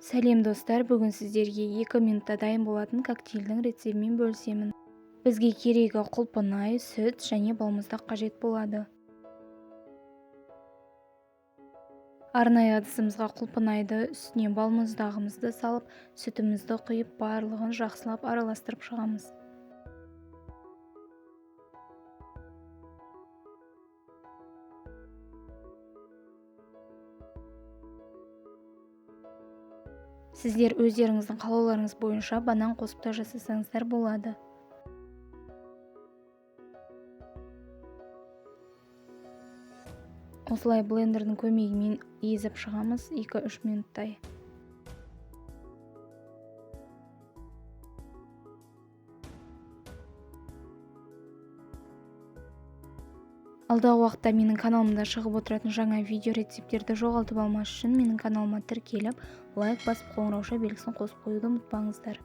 Сәлем достар, бүгін сіздерге 2 минутта дайын болатын коктейльдің рецептімен бөлісемін. Бізге керегі құлпынай, сүт және балмұздақ қажет болады. Арнайы ыдысымызға құлпынайды, үстіне балмұздағымызды салып, сүтімізді құйып, барлығын жақсылап араластырып шығамыз. Сіздер өздеріңіздің қалауларыңыз бойынша банан қосып та жасасаңыздар болады. Осылай блендердің көмегімен езіп шығамыз 2-3 минуттай. Алдағы уақытта менің каналымда шығып отыратын жаңа видео рецепттерді жоғалтып алмас үшін менің каналыма тіркеліп, лайк басып, қоңырауша белгісін қосып қоюды ұмытпаңыздар.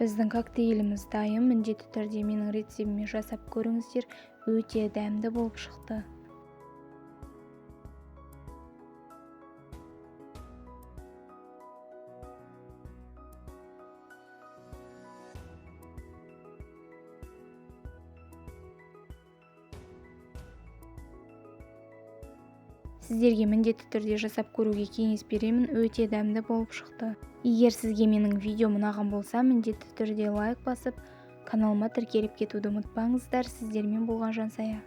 Біздің коктейліміз дайын, міндетті түрде менің рецептіме жасап көріңіздер, өте дәмді болып шықты. Сіздерге міндетті түрде жасап көруге кеңес беремін, өте дәмді болып шықты. Егер сізге менің видеом ұнаған болса, міндетті түрде лайк басып, каналыма тіркеліп кетуді ұмытпаңыздар. Сіздермен болған Жансая.